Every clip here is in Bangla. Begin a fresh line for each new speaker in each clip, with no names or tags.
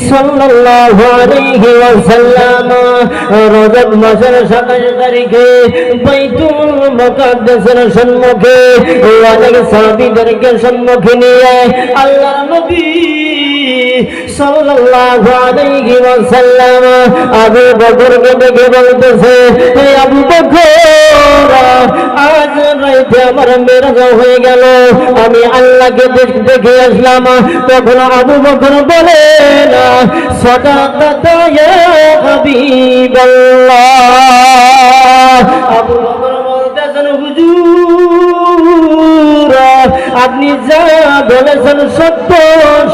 সাল্লাল্লাহু আলাইহি ওয়াসাল্লাম রজব মাসের 27 তারিখে বাইতুল মুকাদ্দাসের সম্মুখে অনেক সাহাবীদেরকে সম্মুখে নিয়ে আল্লাহর নবী সাল্লাল্লাহু আলাইহি ওয়াসাল্লাম আবু বকরকে ডেকে বলতেছে, হে আবু বকর, আজ রাতে আমার মেরাজ হয়ে গেল, আমি আল্লাহকে দেখে আসলাম। তখন আবু বকর বলে, না সাদাকাতা ইয়া হাবিবাল্লাহ। আবু বকর বলতেছেন, হুজুর, আপনি যা বলেছেন সত্য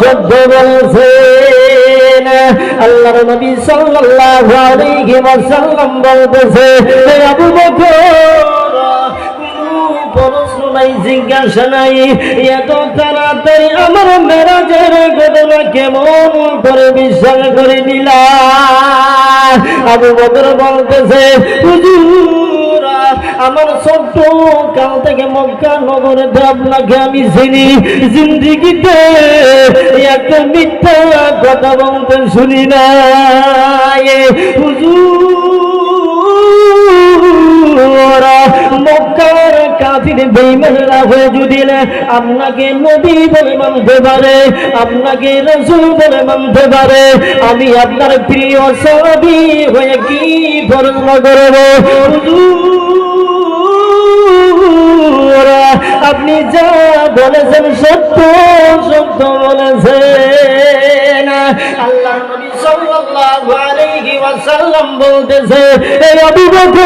সত্য বলছেন। আল্লাহর নবী সাল্লাল্লাহু আলাইহি ওয়াসাল্লাম বলতেছে, হে আবু বকর, প্রশ্ন নাই, জিজ্ঞাসা নাই, এত তাড়াতাড়ি আমার মেরাজের ঘটনা কেমন করে বিশ্বাস করে নিলা? আবু বকর বলতেছে, হুজুর, আমার ছোট্ট কাল থেকে মক্কা নগরেতে আপনাকে আমি চিনি, জিন্দেগিতে একটা মিথ্যা কথা বলতে শুনি না। হুজুর, মক্কার কাফির বেঈমানরা হয়ে যদি আপনাকে নবী বলে মানতে পারে, আপনাকে রাসূল বলে মানতে পারে, আমি আপনার প্রিয় সাহাবী হয়ে কি প্রশ্ন করব? হুজুর, আপনি যা বলেছেন সত্য সত্য বলেছেন। আল্লাহর নবী সাল্লাল্লাহু আলাইহি ওয়াসাল্লাম বলতেছে, হে আবু বকর,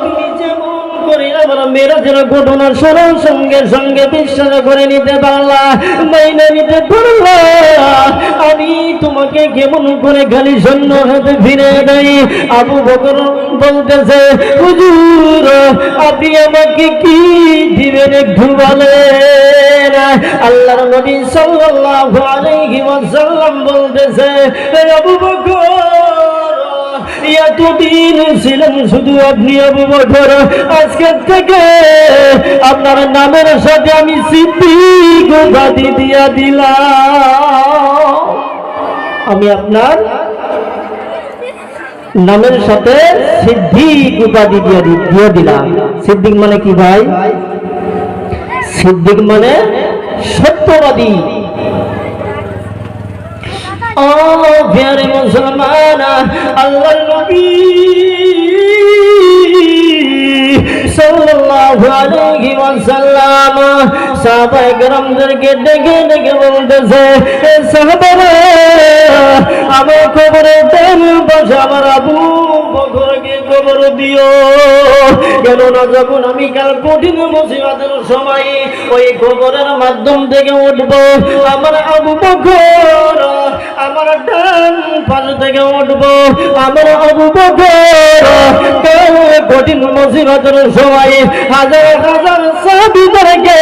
তুমি যেমন করে আমার মেরাজের ঘটনা শোনার সঙ্গে সঙ্গে বিশ্বাস করে নিতে পারলা, মাইনে নিতে পারলা, আমি তোমাকে কেমন করে খালি শূন্য হাতে ফিরে দেই? আবু বকর বলতেছে, হুজুর, আপনি আমাকে কি দিবেন একটু বলেন? আল্লাহর নবী সাল্লাল্লাহু আলাইহি ওয়াসাল্লাম বলতেছে, হে আবু বকর, এতদিন ছিলেন শুধু আপনি আবু বকর, আজকে থেকে আপনার নামের সাথে আমি সিদ্দিক উপাধি দিয়া দিলাম। আমি আপনার নামের সাথে সিদ্দিক উপাধি দিয়ে দিলাম। সিদ্দিক মানে কি ভাই? সিদ্দিক মানে সত্যবাদী। ও প্যারে মুসলমান, আল্লাহর নবী সাল্লাল্লাহু আলাইহি ওয়াসাল্লাম সাহাবায়ে কেরামদেরকে ডেকে ডেকে বলতেছে, হে সাহাবারা, আমার কবরে দেন বসে আমার আবু বকরকে কবর দিও। কেননা যখন আমি কাল কঠিন মুসিবতের সময় ওই কবরের মাধ্যম থেকে উঠবো, আমার আবু বকর আমার ডান পাশ থেকে উঠবো, আমার আবু বকর কাল কঠিন মুসিবতের সময় হাজার হাজার সাহাবীদেরকে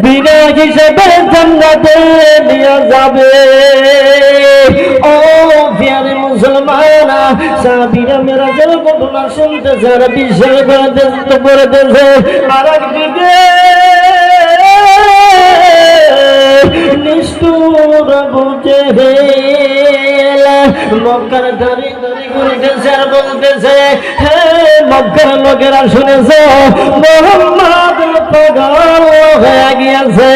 বিনা হিসেবে জান্নাতে নিয়ে যাবে। ও প্যারে মুসলমান, সাহাবীরা মেরাজের ঘটনা শুনতেছে আর বিশ্বাস করতেছে, আর একদিকে নিষ্ঠুর আবু জেহেল মক্কার দাঁড়ি দাঁড়ি ঘুরতেছে আর বলতেছে, হে মক্কার লোকেরা শুনেছ, মুহাম্মদ পাগল হয়ে গিয়েছে।